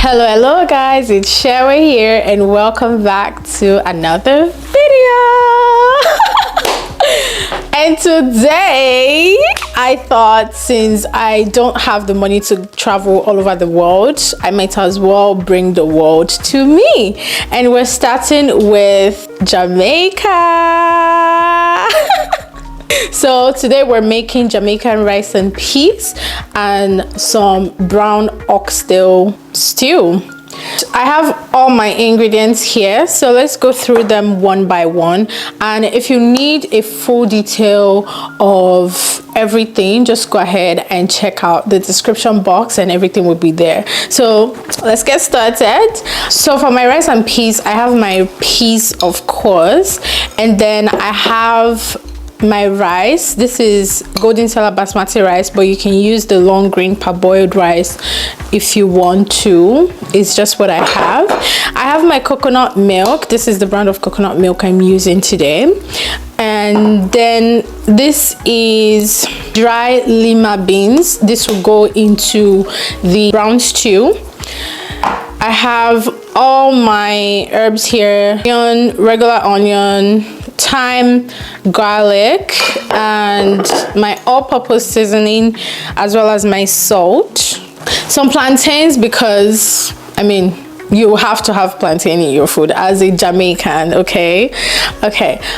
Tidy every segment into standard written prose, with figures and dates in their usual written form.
Hello guys, it's Sewa here and welcome back to another video. And today I thought, since I don't have the money to travel all over the world, I might as well bring the world to me. And we're starting with Jamaica. So today we're making Jamaican rice and peas and some brown oxtail stew. I have all my ingredients here, so let's go through them one by one. And if you need a full detail of everything, just go ahead and check out the description box and everything will be there. So let's get started. So for my rice and peas, I have my peas, of course, and then I have my rice. This is golden Sela basmati rice, but you can use the long grain parboiled rice if you want to. It's just what I have. I have my coconut milk. This is the brand of coconut milk I'm using today. And then this is dry lima beans. This will go into the brown stew. I have all my herbs here: onion, regular onion, thyme, garlic, and my all-purpose seasoning, as well as my salt. Some plantains, because I mean, you have to have plantain in your food as a Jamaican. Okay,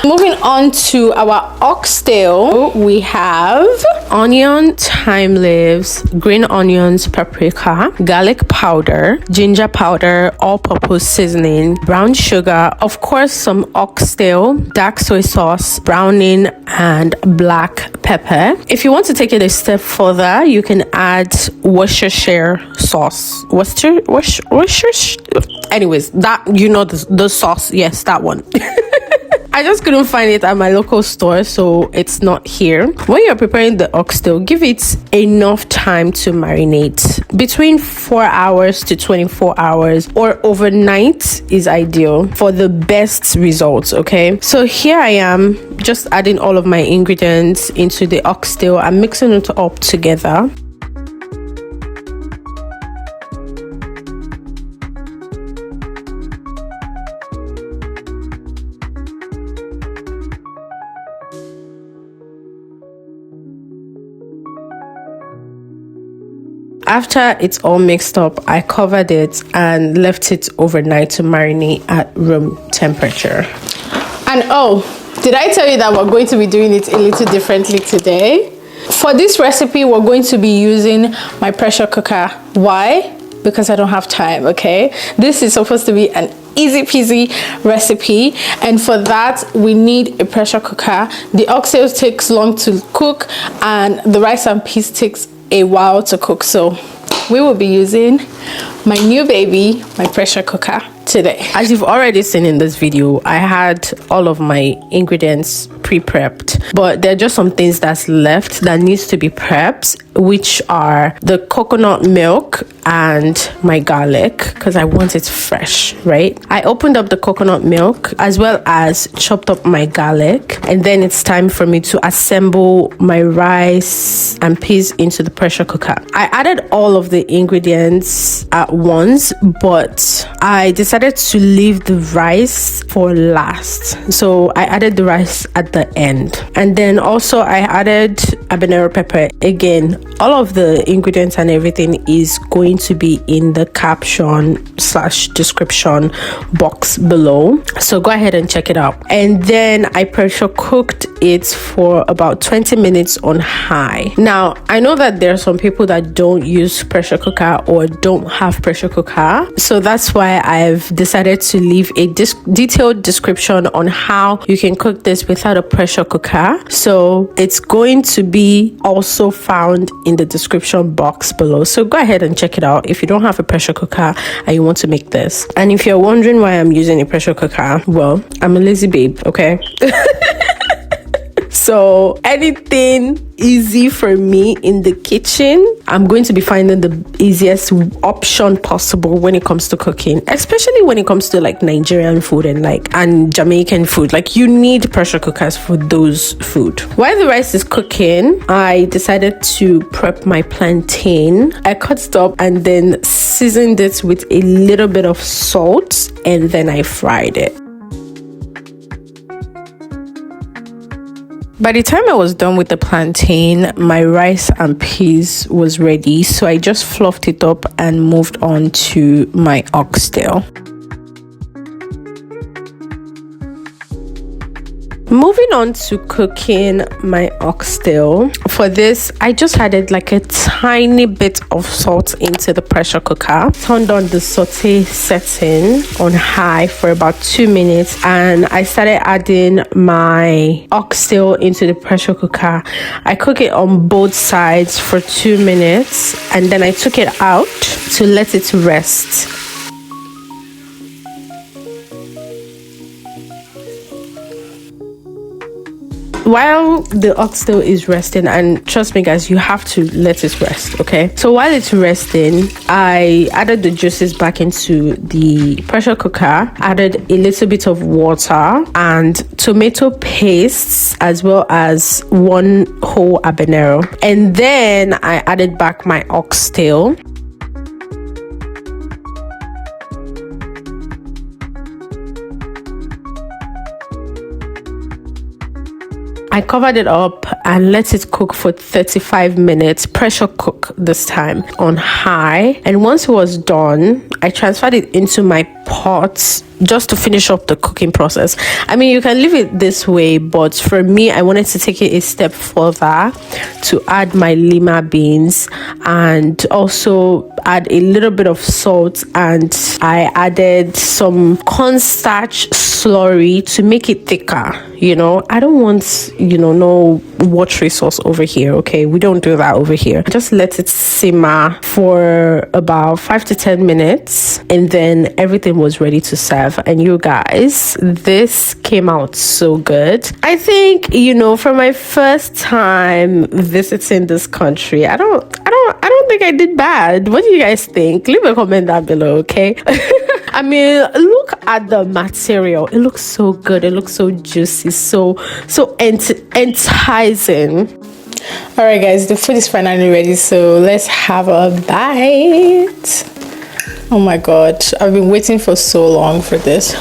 moving on to our oxtail. We have onion, thyme leaves, green onions, paprika, garlic powder, ginger powder, all-purpose seasoning, brown sugar, of course some oxtail, dark soy sauce, browning, and black pepper. If you want to take it a step further, you can add Worcestershire sauce. Worcestershire. Anyways, that, you know, the sauce, yes, that one. I just couldn't find it at my local store, so it's not here. When you're preparing the oxtail, give it enough time to marinate. Between 4 hours to 24 hours or overnight is ideal for the best results. Okay, so here I am just adding all of my ingredients into the oxtail. I'm mixing it up together. After it's all mixed up, I covered it and left it overnight to marinate at room temperature. And oh, did I tell you that we're going to be doing it a little differently today? For this recipe, we're going to be using my pressure cooker. Why? Because I don't have time, okay? This is supposed to be an easy peasy recipe, and for that we need a pressure cooker. The oxtail takes long to cook and the rice and peas takes a while to cook, so we will be using my new baby, my pressure cooker, today. As you've already seen in this video, I had all of my ingredients pre-prepped, but there are just some things that's left that needs to be prepped, which are the coconut milk and my garlic, because I want it fresh, right? I opened up the coconut milk as well as chopped up my garlic, and then it's time for me to assemble my rice and peas into the pressure cooker. I added all of the ingredients at once, but I decided to leave the rice for last, so I added the rice at the end. And then also I added habanero pepper. Again, all of the ingredients and everything is going to be in the caption/description box below, so go ahead and check it out. And then I pressure cooked it for about 20 minutes on high. Now I know that there are some people that don't use pressure cooker or don't have pressure cooker, so that's why I've decided to leave a detailed description on how you can cook this without a pressure cooker. So it's going to be also found in the description box below, so go ahead and check it out if you don't have a pressure cooker and you want to make this. And if you're wondering why I'm using a pressure cooker, well, I'm a lazy babe, okay? So anything easy for me in the kitchen, I'm going to be finding the easiest option possible when it comes to cooking, especially when it comes to like Nigerian food and Jamaican food. Like, you need pressure cookers for those food. While the rice is cooking, I decided to prep my plantain. I cut it up and then seasoned it with a little bit of salt, and then I fried it. By the time I was done with the plantain, my rice and peas was ready, so I just fluffed it up and moved on to my oxtail. Moving on to cooking my oxtail. For this, I just added like a tiny bit of salt into the pressure cooker. Turned on the Sauté setting on high for about 2 minutes, and I started adding my oxtail into the pressure cooker. I cook it on both sides for 2 minutes, and then I took it out to let it rest. While the oxtail is resting, and trust me guys, you have to let it rest, okay? So while it's resting, I added the juices back into the pressure cooker, added a little bit of water and tomato pastes, as well as 1 whole habanero, and then I added back my oxtail. I covered it up and let it cook for 35 minutes, pressure cook this time on high. And once it was done, I transferred it into my pot just to finish up the cooking process. I mean, you can leave it this way, but for me, I wanted to take it a step further to add my lima beans and also add a little bit of salt, and I added some cornstarch slurry to make it thicker. You know, I don't want, no watery sauce over here, okay? We don't do that over here. Just let it simmer for about 5 to 10 minutes, and then everything was ready to serve. And you guys, this came out so good. I think, for my first time visiting this country, I don't think I did bad. What do you guys think? Leave a comment down below, okay? I mean, look at the material. It looks so good. It looks so juicy, so enticing. All right guys, the food is finally ready, so let's have a bite. Oh my god, I've been waiting for so long for this.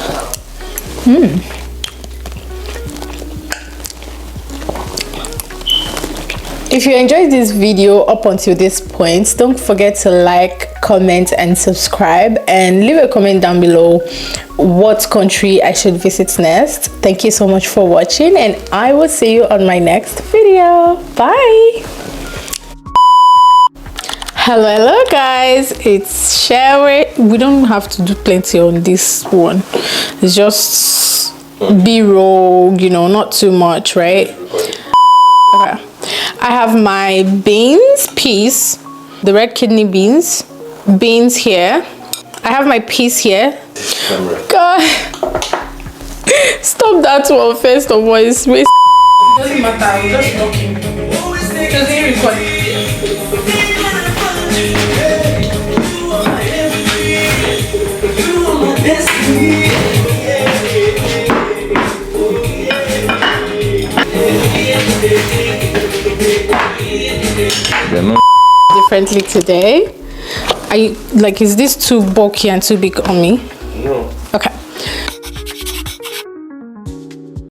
If you enjoyed this video up until this point, don't forget to like, comment and subscribe, and leave a comment down below what country I should visit next. Thank you so much for watching, and I will see you on my next video. Bye. Hello guys, it's Sewa. We don't have to do plenty on this one. It's just b-roll, not too much, right? Okay. I have my peas, the red kidney beans here. I have my peas here. God, stop that one first of all. It's waste. It doesn't matter, I'm just talking. Just record. Differently today. Is this too bulky and too big on me? No. Okay.